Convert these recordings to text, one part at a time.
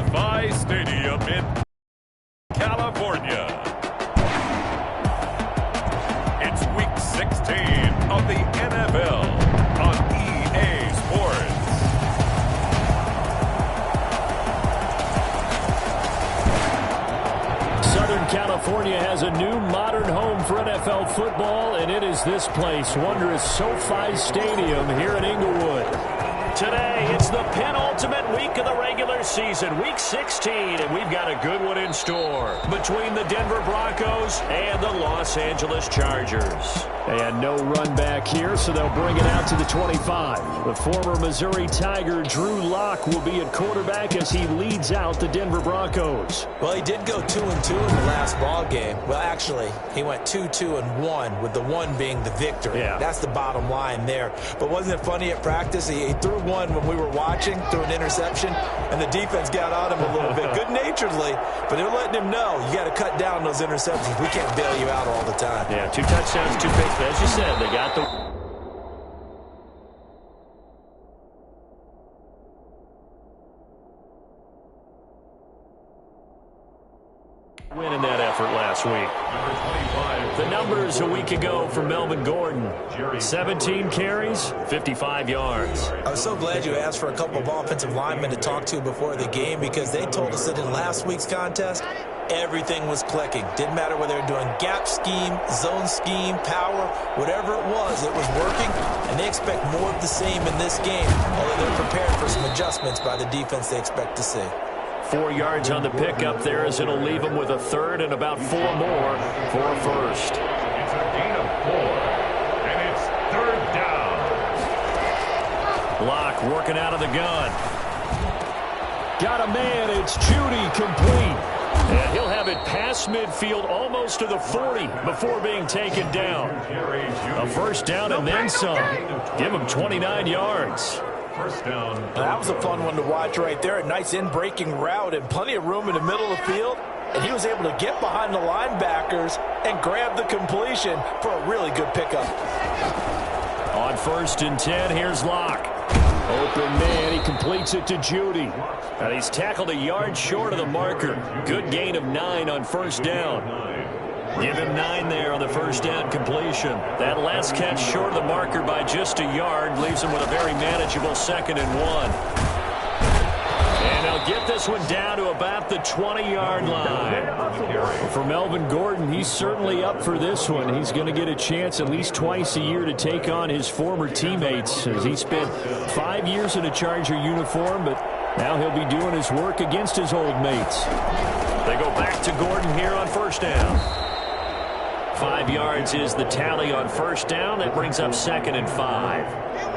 SoFi Stadium in California. It's Week 16 of the NFL on EA Sports. Southern California has a new modern home for NFL football, and it is this place, wondrous SoFi Stadium here in Inglewood. Today, it's the penultimate week of the regular season, Week 16, and we've got a good one in store between the Denver Broncos and the Los Angeles Chargers. And no run back here, so they'll bring it out to the 25. The former Missouri Tiger, Drew Lock, will be at quarterback as he leads out the Denver Broncos. Well, he did go 2-2 in the last ball game. Well, actually, he went 2-2-1, with the one being the victory. Yeah. That's the bottom line there. But wasn't it funny at practice? He threw one when we were watching, threw an interception, and the defense got on him a little bit, good-naturedly, but they're letting him know, you got to cut down those interceptions. We can't bail you out all the time. Yeah, 2 touchdowns, 2 picks, but as you said, they got the win in that effort last week. The numbers a week ago for Melvin Gordon: 17 carries, 55 yards. I was so glad you asked for a couple of offensive linemen to talk to before the game, because they told us that in last week's contest, everything was clicking. Didn't matter whether they were doing gap scheme, zone scheme, power, whatever it was working, and they expect more of the same in this game, although they're prepared for some adjustments by the defense they expect to see. 4 yards on the pickup there, as it'll leave them with a third and about 4 more for a first. It's a gain of 4, and it's third down. Lock working out of the gun. Got a man, it's Judy, complete. And he'll have it past midfield almost to the 40 before being taken down. A first down and then some. Give him 29 yards. First down. That was a fun one to watch right there. A nice in-breaking route and plenty of room in the middle of the field. And he was able to get behind the linebackers and grab the completion for a really good pickup. On 1st and 10, here's Locke. Open man, he completes it to Judy. And he's tackled a yard short of the marker. Good gain of 9 on first down. Give him 9 there on the first down completion. That last catch short of the marker by just a yard leaves him with a very manageable 2nd and 1. And they'll get this one down to about the 20-yard line. For Melvin Gordon, he's certainly up for this one. He's going to get a chance at least twice a year to take on his former teammates, as he spent 5 years in a Charger uniform, but now he'll be doing his work against his old mates. They go back to Gordon here on first down. 5 yards is the tally on first down. That brings up 2nd and 5.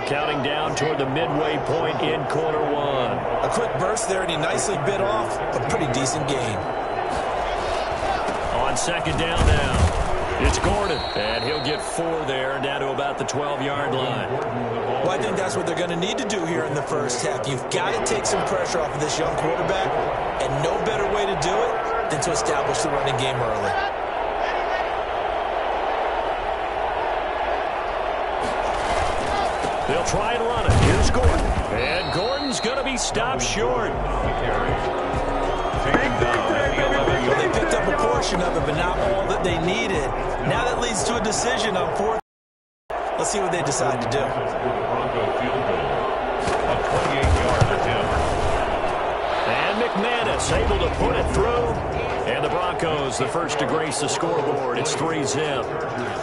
Counting down toward the midway point in quarter 1. A quick burst there, and he nicely bit off a pretty decent gain. On 2nd down now, it's Gordon, and he'll get 4 there, down to about the 12-yard line. Well, I think that's what they're going to need to do here in the first half. You've got to take some pressure off of this young quarterback, and no better way to do it than to establish the running game early. They'll try and run it. Here's Gordon. And Gordon's going to be stopped short. Well, they picked up a portion of it, but not all that they needed. Now that leads to a decision on 4th. Let's see what they decide to do. And McManus able to put it through. And the Broncos, the first to grace the scoreboard. It's 3-zip.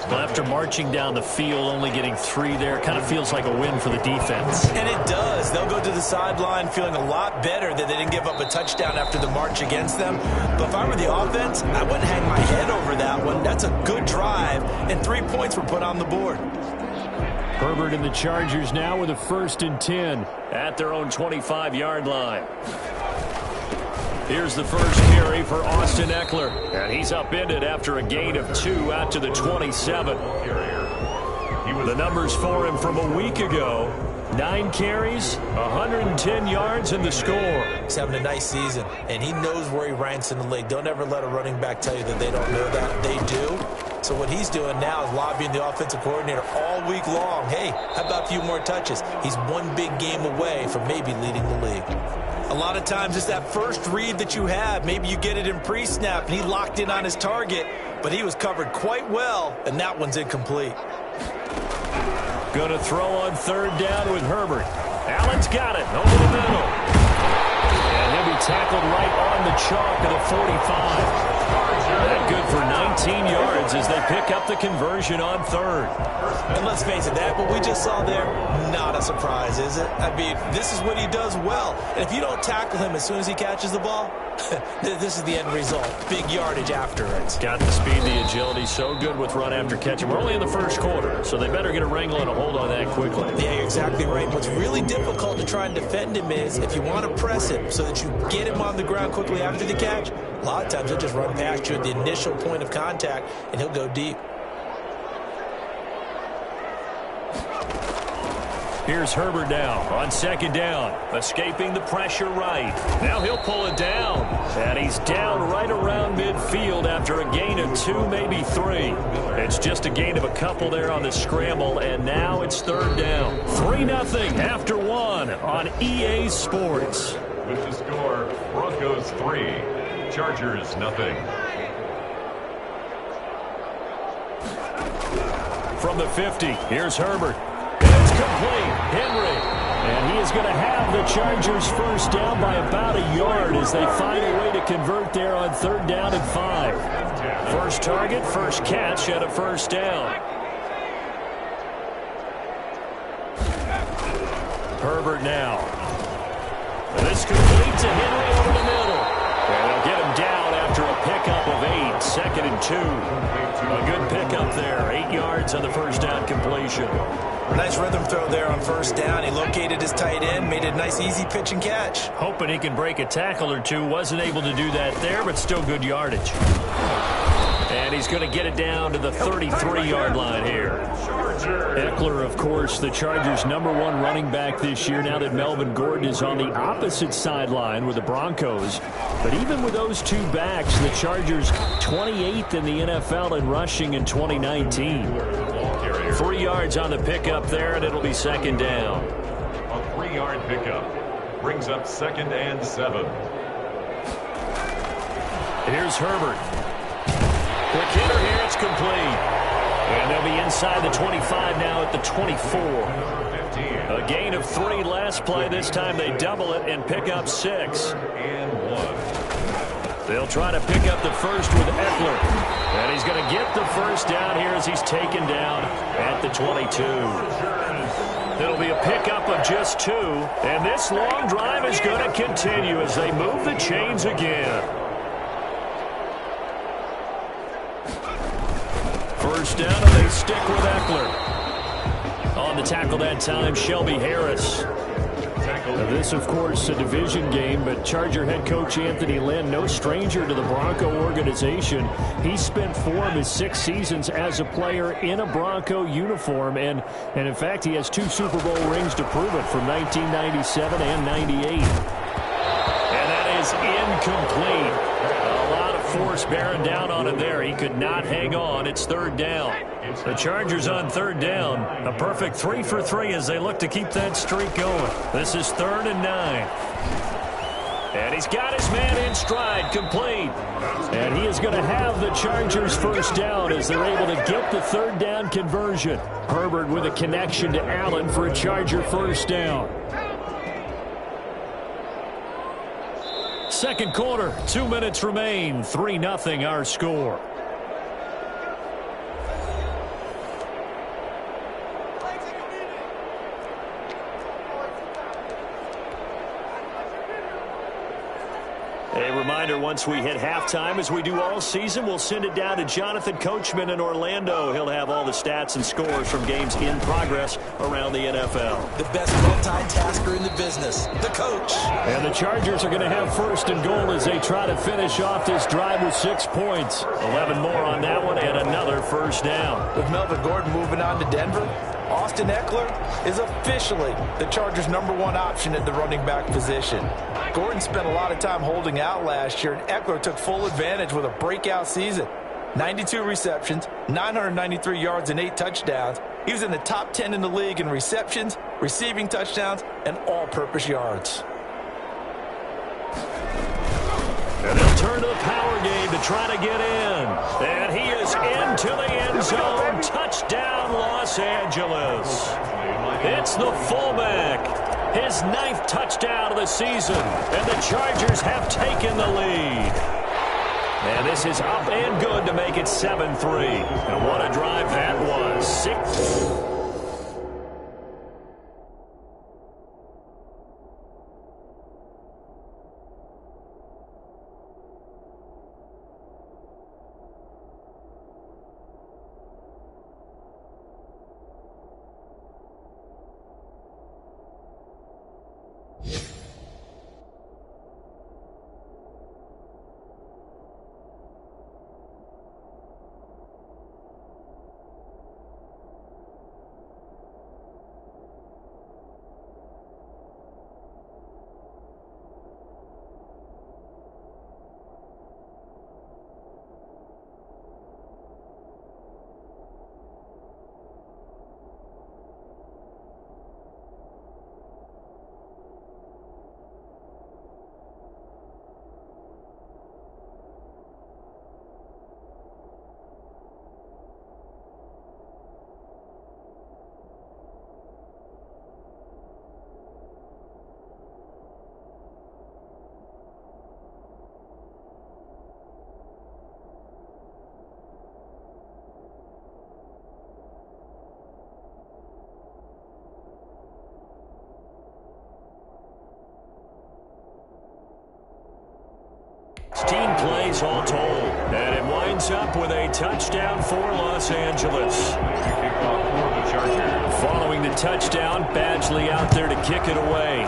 Well, after marching down the field, only getting 3 there, kind of feels like a win for the defense. And it does. They'll go to the sideline feeling a lot better that they didn't give up a touchdown after the march against them. But if I were the offense, I wouldn't hang my head over that one. That's a good drive, and 3 points were put on the board. Herbert and the Chargers now with a 1st and 10 at their own 25-yard line. Here's the first carry for Austin Eckler, and he's upended after a gain of 2 out to the 27. The numbers for him from a week ago: 9 carries, 110 yards, and the score. He's having a nice season, and he knows where he ranks in the league. Don't ever let a running back tell you that they don't know that. They do. So what he's doing now is lobbying the offensive coordinator all week long. Hey, how about a few more touches? He's one big game away from maybe leading the league. A lot of times it's that first read that you have. Maybe you get it in pre-snap, and he locked in on his target, but he was covered quite well, and that one's incomplete. Going to throw on third down with Herbert. Allen's got it over the middle. And he'll be tackled right on the chalk at the 45. That good for 19 yards as they pick up the conversion on third. And let's face it, that what we just saw there, not a surprise, is it? I mean, this is what he does well. And if you don't tackle him as soon as he catches the ball, this is the end result. Big yardage after it. Got the speed, the agility, so good with run after catch. And we're only in the first quarter, so they better get a wrangle and a hold on that quickly. Yeah, you're exactly right. What's really difficult to try and defend him is if you want to press him so that you get him on the ground quickly after the catch, a lot of times he'll just run past you at the initial point of contact, and he'll go deep. Here's Herbert now on second down, escaping the pressure right. Now he'll pull it down, and he's down right around midfield after a gain of 2, maybe 3. It's just a gain of a couple there on the scramble, and now it's third down. 3-0 after 1 on EA Sports. With the score, Broncos 3, Chargers 0. From the 50, here's Herbert. It's complete. Henry. And he is going to have the Chargers first down by about a yard as they find a way to convert there on third down and 5. First target, first catch at a first down. Herbert now. This complete to Henry over the middle. And they'll get him down after a pickup of 8. Second and 2. A good pickup there. 8 yards on the first down completion. Nice rhythm throw there on first down. He located his tight end, made it a nice, easy pitch and catch. Hoping he can break a tackle or two. Wasn't able to do that there, but still good yardage. And he's going to get it down to the 33-yard line here. Eckler, of course, the Chargers' #1 running back this year, now that Melvin Gordon is on the opposite sideline with the Broncos. But even with those two backs, the Chargers 28th in the NFL in rushing in 2019. 3 yards on the pickup there, and it'll be second down. A 3-yard pickup brings up 2nd and 7. Here's Herbert. Quick hitter here, it's complete. And they'll be inside the 25 now at the 24. A gain of 3 last play. This time they double it and pick up 6. And 1. They'll try to pick up the first with Eckler. And he's going to get the first down here as he's taken down at the 22. It'll be a pickup of just 2. And this long drive is going to continue as they move the chains again. First down, and they stick with Eckler. On the tackle that time, Shelby Harris. Now this, of course, a division game, but Charger head coach Anthony Lynn, no stranger to the Bronco organization. He spent 4 of his 6 seasons as a player in a Bronco uniform, and in fact, he has 2 Super Bowl rings to prove it from 1997 and 98. And that is incomplete. A lot of force bearing down on him there. He could not hang on. It's third down. The Chargers on third down. A perfect 3 for 3 as they look to keep that streak going. This is 3rd and 9. And he's got his man in stride, complete. And he is going to have the Chargers first down as they're able to get the third down conversion. Herbert with a connection to Allen for a Charger first down. Second quarter, 2 minutes remain. 3-0 our score. A reminder, once we hit halftime, as we do all season, we'll send it down to Jonathan Coachman in Orlando. He'll have all the stats and scores from games in progress around the NFL. The best multitasker in the business, the coach. And the Chargers are going to have first and goal as they try to finish off this drive with 6 points. 11 more on that one and another first down. With Melvin Gordon moving on to Denver, Austin Eckler is officially the Chargers' #1 option at the running back position. Gordon spent a lot of time holding out last year, and Eckler took full advantage with a breakout season. 92 receptions, 993 yards, and 8 touchdowns. He was in the top 10 in the league in receptions, receiving touchdowns, and all-purpose yards. turn to the power game to try to get in. And he is into the end zone. Touchdown, Los Angeles. It's the fullback. His 9th touchdown of the season. And the Chargers have taken the lead. And this is up and good to make it 7-3. And what a drive that was. 6. Plays all told, and it winds up with a touchdown for Los Angeles. Following the touchdown, Badgley out there to kick it away.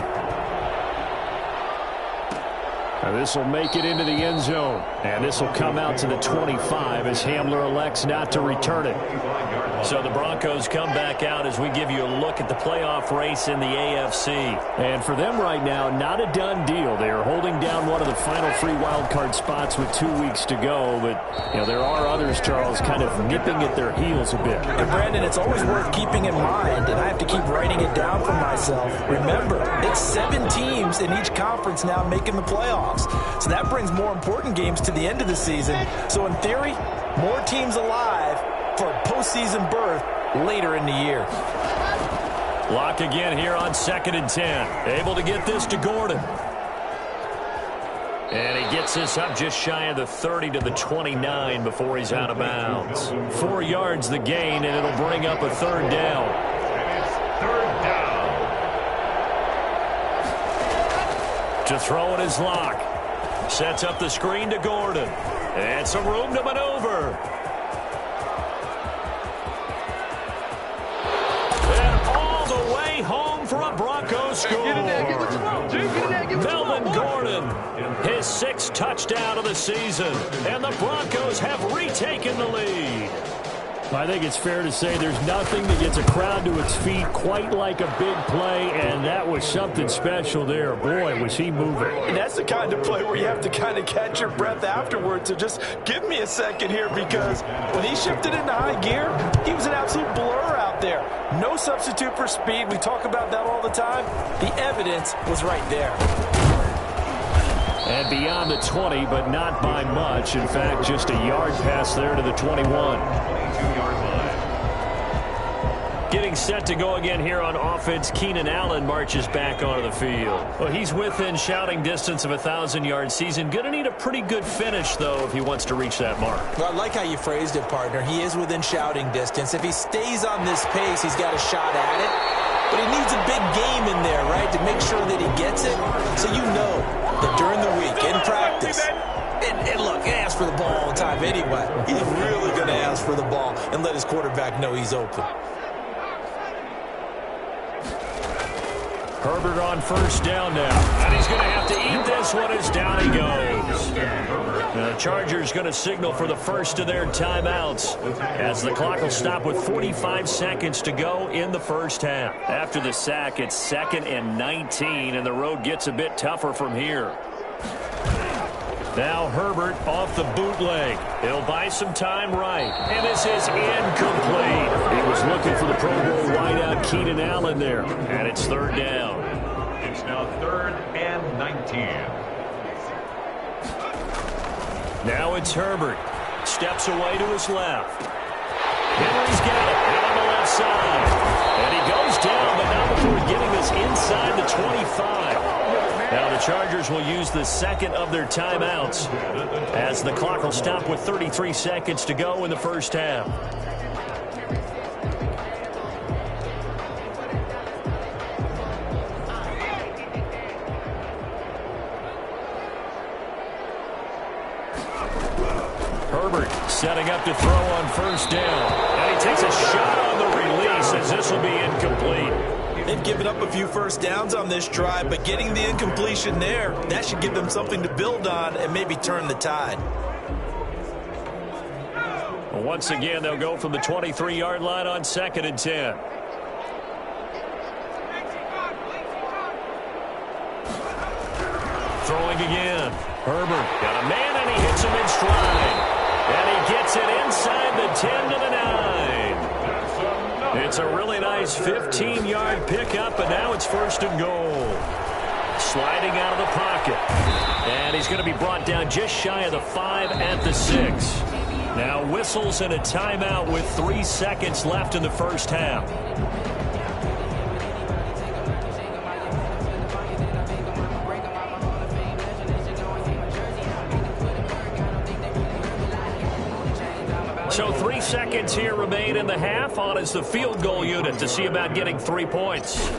Now this will make it into the end zone, and this will come out to the 25 as Hamler elects not to return it. So the Broncos come back out as we give you a look at the playoff race in the AFC. And for them right now, not a done deal. They are holding down one of the final 3 wildcard spots with 2 weeks to go. But, you know, there are others, Charles, kind of nipping at their heels a bit. And, Brandon, it's always worth keeping in mind, and I have to keep writing it down for myself. Remember, it's 7 teams in each conference now making the playoffs. So that brings more important games to the end of the season. So in theory, more teams alive for a postseason berth later in the year. Lock again here on 2nd and 10. Able to get this to Gordon. And he gets this up just shy of the 30 to the 29 before he's out of bounds. 4 yards the gain, and it'll bring up a 3rd down. And it's 3rd down. To throw it is Locke. Sets up the screen to Gordon. And some room to maneuver. Home for a Broncos score. Melvin Gordon, his 6th touchdown of the season, and the Broncos have retaken the lead. I think it's fair to say there's nothing that gets a crowd to its feet quite like a big play, and that was something special there. Boy, was he moving. And that's the kind of play where you have to kind of catch your breath afterwards. So just give me a second here, because when he shifted into high gear, he was an absolute blur out there. No substitute for speed. We talk about that all the time. The evidence was right there. And beyond the 20, but not by much. In fact, just a yard pass there to the 21. 22-yard line. Getting set to go again here on offense, Keenan Allen marches back onto the field. Well, he's within shouting distance of a 1,000-yard season. Going to need a pretty good finish, though, if he wants to reach that mark. Well, I like how you phrased it, partner. He is within shouting distance. If he stays on this pace, he's got a shot at it. But he needs a big game in there, right, to make sure that he gets it. So you know that during the week, in practice, and look, he asks for the ball all the time anyway. He's really going to ask for the ball and let his quarterback know he's open. Herbert on 1st down now. And he's going to have to eat this one as down he goes. The Chargers going to signal for the first of their timeouts as the clock will stop with 45 seconds to go in the first half. After the sack, it's 2nd and 19, and the road gets a bit tougher from here. Now Herbert off the bootleg. He'll buy some time right. And this is incomplete. He was looking for the Pro Bowl wideout Keenan Allen there. And it's 3rd down. It's now 3rd and 19. Now it's Herbert. Steps away to his left. Henry's got it out on the left side. And he goes down, but not before getting this inside the 25. Now the Chargers will use the second of their timeouts as the clock will stop with 33 seconds to go in the first half. Herbert setting up to throw on first down. And he takes a shot on the release as this will be incomplete. They've given up a few first downs on this drive, but getting the incompletion there, that should give them something to build on and maybe turn the tide. Once again, they'll go from the 23-yard line on 2nd and 10. Throwing again. Herbert got a man, and he hits him in stride. And he gets it inside the 10 to the 9. It's a really nice 15-yard pickup, and now it's 1st and goal. Sliding out of the pocket. And he's going to be brought down just shy of the 5 at the 6. Now whistles and a timeout with 3 seconds left in the first half. So 3 seconds here remain in the half. On is the field goal unit to see about getting 3 points.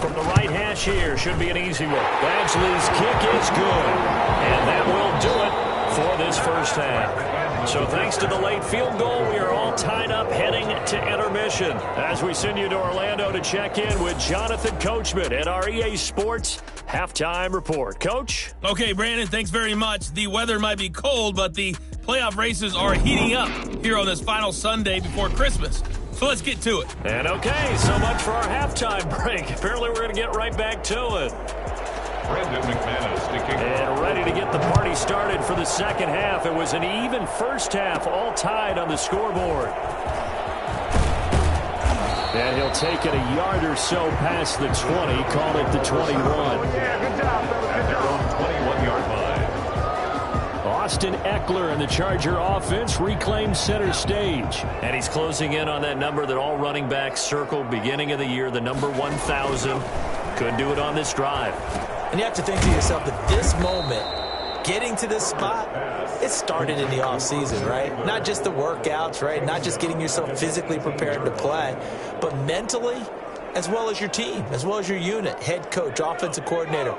From the right hash here, should be an easy one. Badgley's kick is good. And that will do it for this first half. So thanks to the late field goal, we are all tied up heading to intermission. As we send you to Orlando to check in with Jonathan Coachman at our EA Sports Halftime Report. Coach? Okay, Brandon, thanks very much. The weather might be cold, but the playoff races are heating up here on this final Sunday before Christmas. So let's get to it. And okay, so much for our halftime break. Apparently we're going to get right back to it. Brandon McManus kicking. And ready to get the party started for the second half. It was an even first half, all tied on the scoreboard. And he'll take it a yard or so past the 20, call it the 21. Yeah, good job, fellas. At their own 21-yard line. Austin Eckler and the Charger offense reclaimed center stage. And he's closing in on that number that all running backs circled beginning of the year, the number 1,000. Couldn't do it on this drive. And you have to think to yourself that this moment, getting to this spot, it started in the offseason, right? Not just the workouts, right? Not just getting yourself physically prepared to play, but mentally, as well as your team, as well as your unit, head coach, offensive coordinator.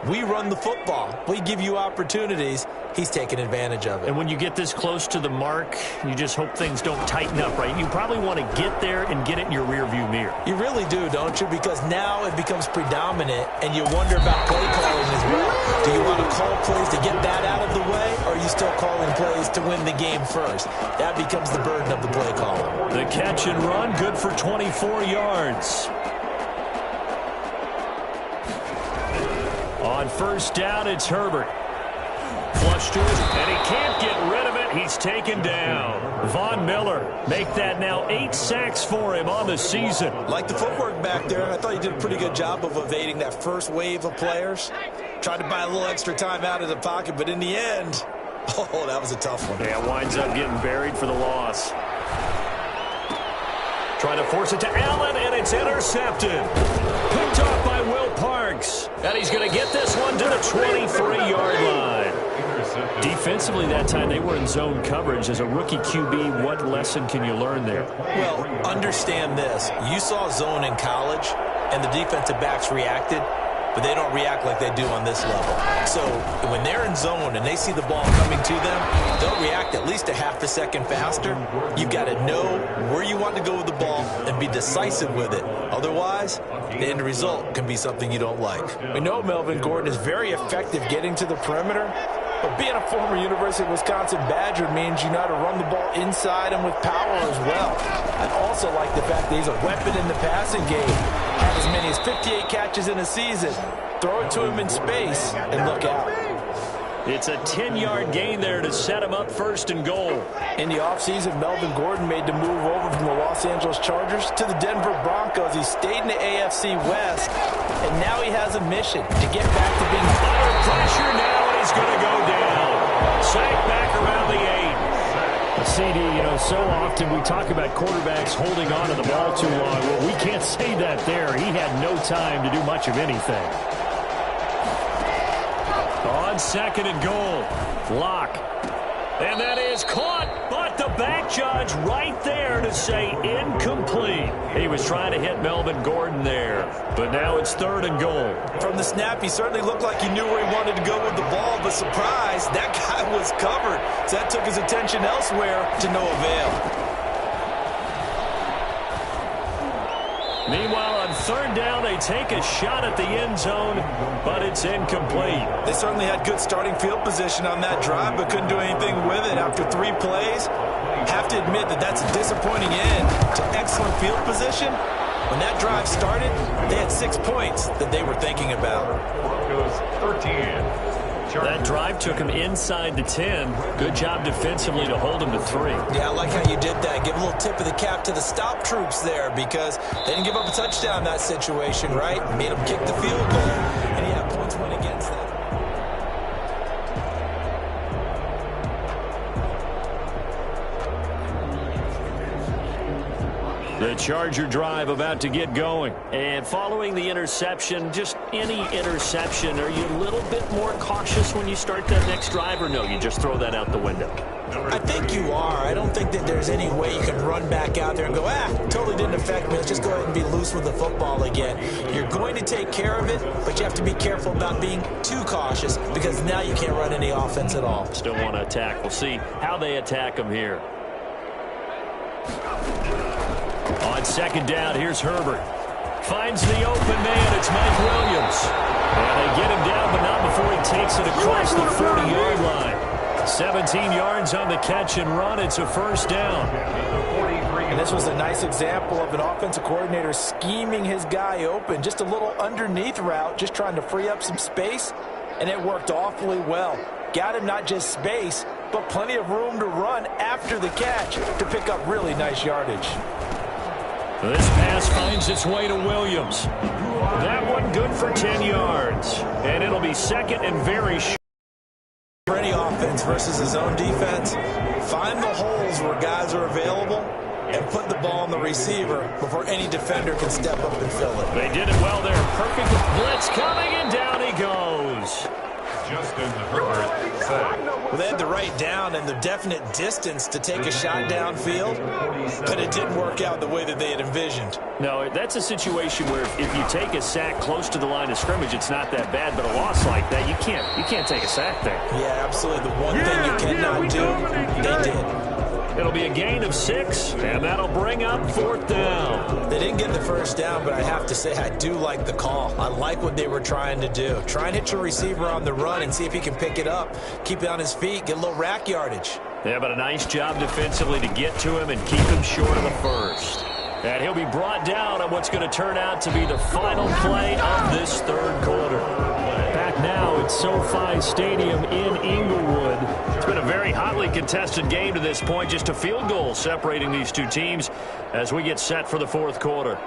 We run the football. We give you opportunities. He's taking advantage of it. And when you get this close to the mark, you just hope things don't tighten up, right? You probably want to get there and get it in your rearview mirror. You really do, don't you? Because now it becomes predominant, and you wonder about play calling as well. Do you want to call plays to get that out of the way, or are you still calling plays to win the game first? That becomes the burden of the play caller. The catch and run, good for 24 yards. On first down, it's Herbert. Flush to it, and he can't get rid of it. He's taken down. Von Miller make that now 8 sacks for him on the season. Like the footwork back there, I thought he did a pretty good job of evading that first wave of players. Tried to buy a little extra time out of the pocket, but in the end, oh, that was a tough one. Yeah, winds up getting buried for the loss. Trying to force it to Allen, and it's intercepted. Picked off by Will Parks. And he's going to get this one to the 23-yard line. Defensively that time, they were in zone coverage. As a rookie QB, what lesson can you learn there? Well, understand this. You saw zone in college, and the defensive backs reacted, but they don't react like they do on this level. So when they're in zone and they see the ball coming to them, they'll react at least a half a second faster. You've got to know where you want to go with the ball and be decisive with it. Otherwise, the end result can be something you don't like. We know Melvin Gordon is very effective getting to the perimeter, but being a former University of Wisconsin Badger means you know how to run the ball inside and with power as well. I also like the fact that he's a weapon in the passing game. Had as many as 58 catches in a season. Throw it to him in space and look out. It's a 10-yard gain there to set him up 1st and goal. In the offseason, Melvin Gordon made the move over from the Los Angeles Chargers to the Denver Broncos. He stayed in the AFC West, and now he has a mission to get back to being under pressure now, and he's going to go down. Sacked back CD, you know, so often we talk about quarterbacks holding on to the ball too long. Well, we can't say that there. He had no time to do much of anything. On second and goal, Locke. And that is caught, but the back judge right there to say incomplete. He was trying to hit Melvin Gordon there, but now it's third and goal. From the snap, he certainly looked like he knew where he wanted to go with the ball, but surprise, that guy was covered. So that took his attention elsewhere to no avail. Meanwhile, on third down, they take a shot at the end zone, but it's incomplete. They certainly had good starting field position on that drive, but couldn't do anything with it after 3 plays. Have to admit that that's a disappointing end to excellent field position. When that drive started, they had 6 points that they were thinking about. Broncos 13. That drive took him inside the 10. Good job defensively to hold him to 3. Yeah, I like how you did that. Give a little tip of the cap to the stop troops there because they didn't give up a touchdown in that situation, right? Made them kick the field goal, and yeah, points went against them. The Charger drive about to get going. And following the interception, just any interception, are you a little bit more cautious when you start that next drive, or no, you just throw that out the window? I think you are. I don't think that there's any way you can run back out there and go, totally didn't affect me. Let's just go ahead and be loose with the football again. You're going to take care of it, but you have to be careful about being too cautious because now you can't run any offense at all. Still want to attack. We'll see how they attack them here. On second down, here's Herbert. Finds the open man. It's Mike Williams. And they get him down, but not before he takes it across the 40-yard line. 17 yards on the catch and run. It's a first down. And this was a nice example of an offensive coordinator scheming his guy open. Just a little underneath route, just trying to free up some space, and it worked awfully well. Got him not just space, but plenty of room to run after the catch to pick up really nice yardage. This pass finds its way to Williams. That one good for 10 yards. And it'll be second and very short. For any offense versus his own defense, find the holes where guys are available and put the ball on the receiver before any defender can step up and fill it. They did it well there. Perfect blitz coming, and down he goes. Justin Herbert set. Well, they had the right down and the definite distance to take a shot downfield, but it didn't work out the way that they had envisioned. No, that's a situation where if you take a sack close to the line of scrimmage, it's not that bad, but a loss like that, you can't take a sack there. Yeah, absolutely. The one thing you cannot do, they did. It'll be a gain of 6, and that'll bring up fourth down. They didn't get the first down, but I have to say I do like the call. I like what they were trying to do. Try and hit your receiver on the run and see if he can pick it up, keep it on his feet, get a little rack yardage. Yeah, but a nice job defensively to get to him and keep him short of the first. And he'll be brought down on what's going to turn out to be the final play of this third quarter. Back now at SoFi Stadium in Inglewood. It's been a very hotly contested game to this point. Just a field goal separating these two teams as we get set for the fourth quarter.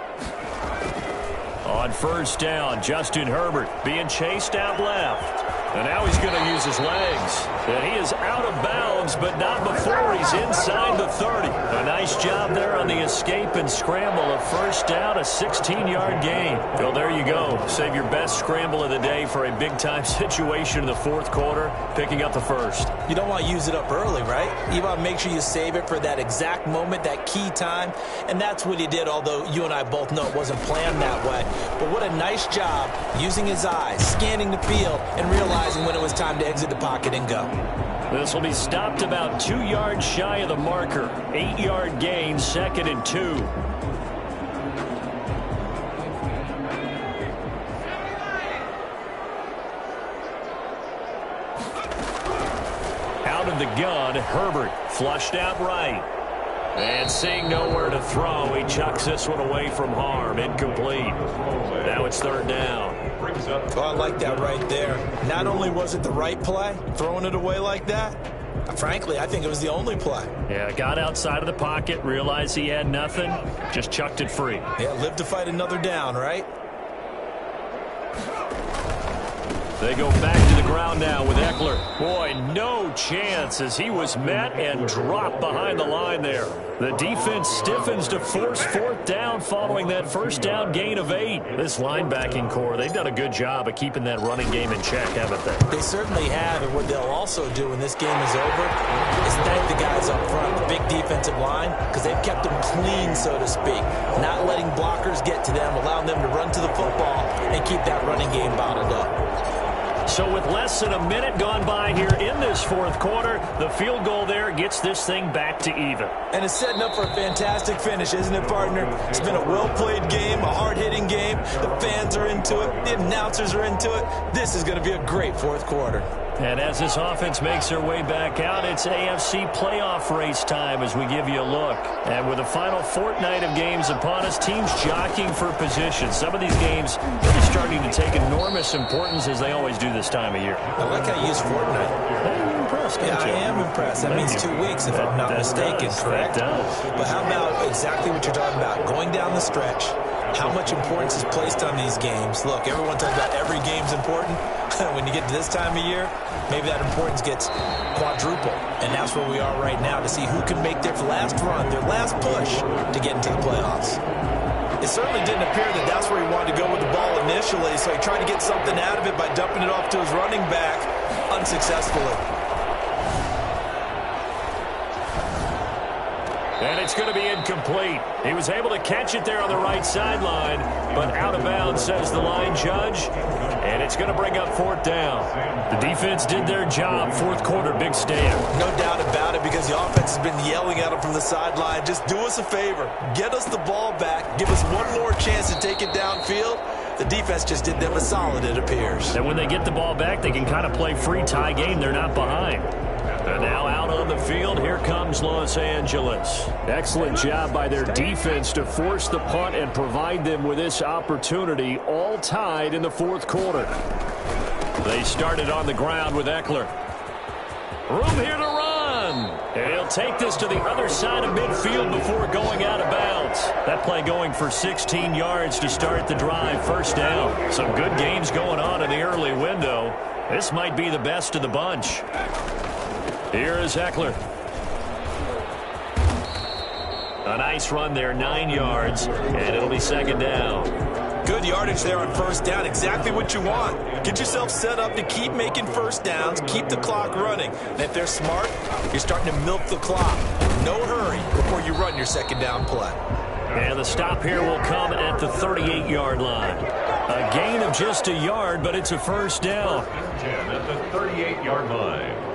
On first down, Justin Herbert being chased out left. And now he's going to use his legs. And he is out of bounds, but not before he's inside the 30. A nice job there on the escape and scramble. A first down, a 16-yard gain. Well, there you go. Save your best scramble of the day for a big-time situation in the fourth quarter, picking up the first. You don't want to use it up early, right? You want to make sure you save it for that exact moment, that key time. And that's what he did, although you and I both know it wasn't planned that way. But what a nice job using his eyes, scanning the field, and realizing when it was time to exit the pocket and go. This will be stopped about 2 yards shy of the marker. 8-yard gain, 2nd and 2. Out of the gun, Herbert flushed out right. And seeing nowhere to throw, he chucks this one away from harm. Incomplete. Now it's third down. Oh, I like that right there. Not only was it the right play, throwing it away like that, frankly, I think it was the only play. Yeah, got outside of the pocket, realized he had nothing, just chucked it free. Yeah, live to fight another down, right? They go back to the ground now with Eckler. Boy, no chance as he was met and dropped behind the line there. The defense stiffens to force fourth down following that first down gain of 8. This linebacking core, they've done a good job of keeping that running game in check, haven't they? They certainly have, and what they'll also do when this game is over is thank the guys up front, the big defensive line, because they've kept them clean, so to speak, not letting blockers get to them, allowing them to run to the football and keep that running game bottled up. So with less than a minute gone by here in this fourth quarter, the field goal there gets this thing back to even. And it's setting up for a fantastic finish, isn't it, partner? It's been a well-played game, a hard-hitting game. The fans are into it. The announcers are into it. This is going to be a great fourth quarter. And as this offense makes their way back out, it's AFC playoff race time as we give you a look. And with the final fortnight of games upon us, teams jockeying for position. Some of these games really starting to take enormous importance as they always do this time of year. I like how you use fortnight. I'm impressed. Yeah, I am impressed. That means 2 weeks, if I'm not mistaken, correct? But how about exactly what you're talking about? Going down the stretch, how much importance is placed on these games? Look, everyone talks about every game's important. When you get to this time of year, maybe that importance gets quadruple. And that's where we are right now to see who can make their last run, their last push to get into the playoffs. It certainly didn't appear that that's where he wanted to go with the ball initially, so he tried to get something out of it by dumping it off to his running back unsuccessfully. And it's going to be incomplete. He was able to catch it there on the right sideline, but out of bounds, says the line judge. And it's going to bring up fourth down. The defense did their job. Fourth quarter, big stand. No doubt about it, because the offense has been yelling at him from the sideline. Just do us a favor. Get us the ball back. Give us one more chance to take it downfield. The defense just did them a solid, it appears. And when they get the ball back, they can kind of play free tie game. They're not behind. And now out on the field, here comes Los Angeles. Excellent job by their defense to force the punt and provide them with this opportunity, all tied in the fourth quarter. They started on the ground with Eckler. Room here to run. And he'll take this to the other side of midfield before going out of bounds. That play going for 16 yards to start the drive. First down. Some good games going on in the early window. This might be the best of the bunch. Here is Eckler. A nice run there, 9 yards, and it'll be second down. Good yardage there on first down, exactly what you want. Get yourself set up to keep making first downs, keep the clock running. And if they're smart, you're starting to milk the clock. No hurry before you run your second down play. And the stop here will come at the 38-yard line. A gain of just a yard, but it's a first down. 10 at the 38-yard line.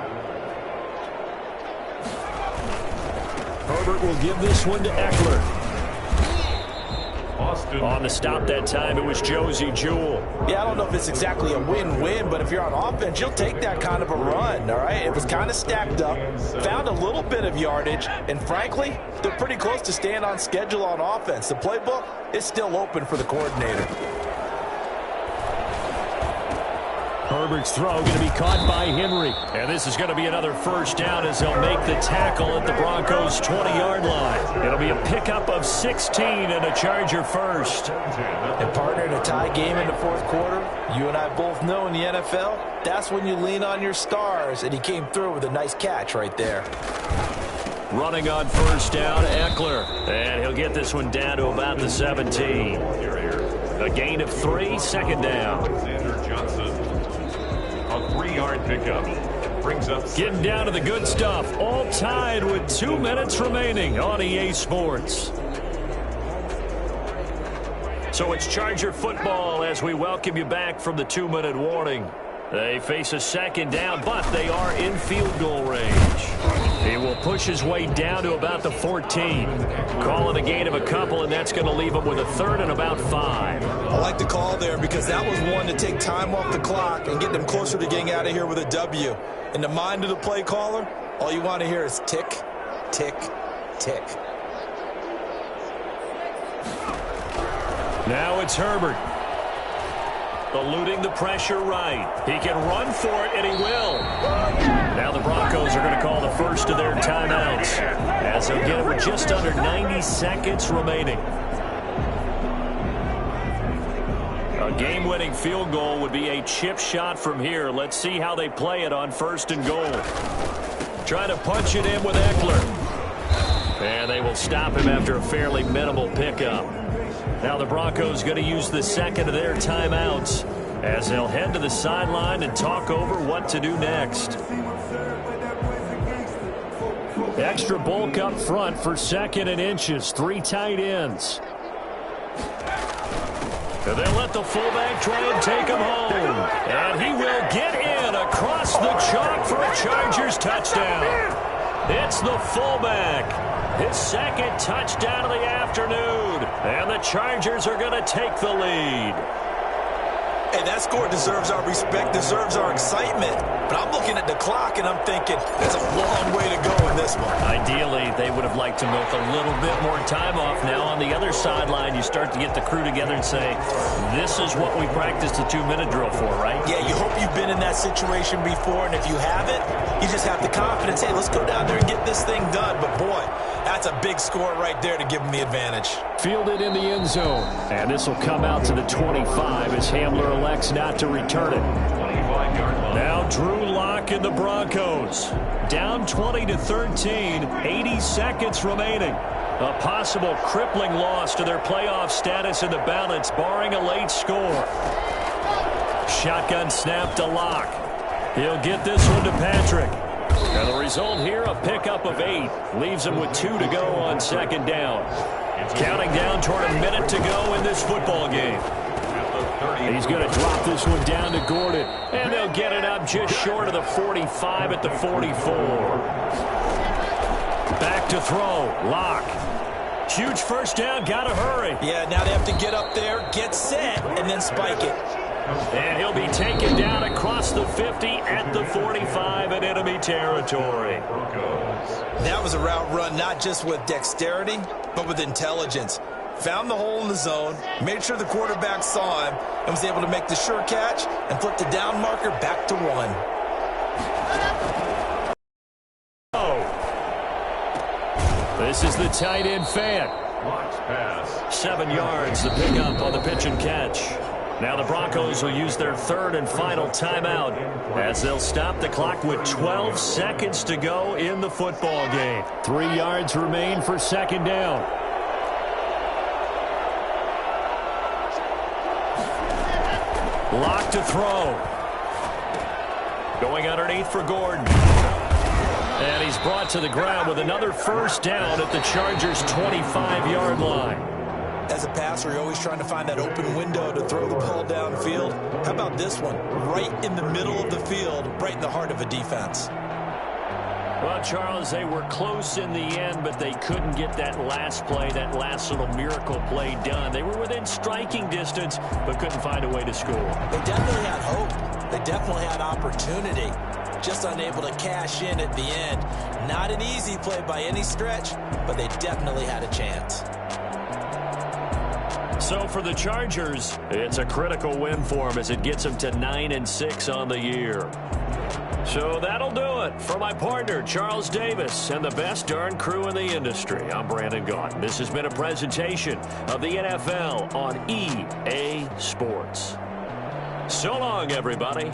Herbert will give this one to Eckler. Austin. On the stop that time, it was Josie Jewell. Yeah, I don't know if it's exactly a win-win, but if you're on offense, you'll take that kind of a run, all right? It was kind of stacked up, found a little bit of yardage, and frankly, they're pretty close to staying on schedule on offense. The playbook is still open for the coordinator. Herbert's throw going to be caught by Henry. And this is going to be another first down as they'll make the tackle at the Broncos' 20-yard line. It'll be a pickup of 16 and a Charger first. And partner, in a tie game in the fourth quarter, you and I both know in the NFL, that's when you lean on your stars, and he came through with a nice catch right there. Running on first down, Eckler. And he'll get this one down to about the 17. A gain of 3, second down. Alexander Johnson. A 3-yard pickup. Brings up Getting down to the good stuff. All tied with 2 minutes remaining on EA Sports. So it's Charger football as we welcome you back from the 2-minute warning. They face a second down, but they are in field goal range. He will push his way down to about the 14. Calling a gain of a couple, and that's going to leave him with a third and about 5. I like the call there because that was one to take time off the clock and get them closer to getting out of here with a W. In the mind of the play caller, all you want to hear is tick, tick, tick. Now it's Herbert. Eluding the pressure right. He can run for it, and he will. Now the Broncos are going to call the first of their timeouts as they'll get it with just under 90 seconds remaining. A game-winning field goal would be a chip shot from here. Let's see how they play it on 1st and goal. Trying to punch it in with Eckler. And they will stop him after a fairly minimal pickup. Now the Broncos going to use the second of their timeouts as they'll head to the sideline and talk over what to do next. Extra bulk up front for 2nd and inches. 3 tight ends. And they'll let the fullback try and take him home. And he will get in across the chalk for a Chargers touchdown. It's the fullback. His 2nd touchdown of the afternoon. And the Chargers are going to take the lead. Hey, that score deserves our respect, deserves our excitement. But I'm looking at the clock, and I'm thinking there's a long way to go in this one. Ideally, they would have liked to milk a little bit more time off. Now, on the other sideline, you start to get the crew together and say, this is what we practiced the 2-minute drill for, right? Yeah, you hope you've been in that situation before, and if you haven't, you just have the confidence, hey, let's go down there and get this thing done. But, boy, that's a big score right there to give them the advantage. Fielded in the end zone. And this will come out to the 25 as Hamler elects not to return it. Now Drew Lock and the Broncos. Down 20-13, 80 seconds remaining. A possible crippling loss to their playoff status in the balance, barring a late score. Shotgun snap to Lock. He'll get this one to Patrick. And the result here, a pickup of 8. Leaves him with 2 to go on 2nd down. Counting down toward a minute to go in this football game. He's going to drop this one down to Gordon. And they'll get it up just short of the 45 at the 44. Back to throw. Lock. Huge first down. Got to hurry. Yeah, now they have to get up there, get set, and then spike it. And he'll be taken down across the 50 at the 45 in enemy territory. That was a route run not just with dexterity, but with intelligence. Found the hole in the zone, made sure the quarterback saw him, and was able to make the sure catch and flip the down marker back to 1. This is the tight end fan. 7 yards, the pickup on the pitch and catch. Now the Broncos will use their 3rd and final timeout as they'll stop the clock with 12 seconds to go in the football game. 3 yards remain for 2nd down. Lock to throw. Going underneath for Gordon. And he's brought to the ground with another first down at the Chargers' 25-yard line. As a passer, you're always trying to find that open window to throw the ball downfield. How about this one? Right in the middle of the field, right in the heart of a defense. Well, Charles, they were close in the end, but they couldn't get that last play, that last little miracle play done. They were within striking distance, but couldn't find a way to score. They definitely had hope. They definitely had opportunity. Just unable to cash in at the end. Not an easy play by any stretch, but they definitely had a chance. So for the Chargers, it's a critical win for them as it gets them to 9-6 on the year. So that'll do it. For my partner, Charles Davis, and the best darn crew in the industry, I'm Brandon Gaudin. This has been a presentation of the NFL on EA Sports. So long, everybody.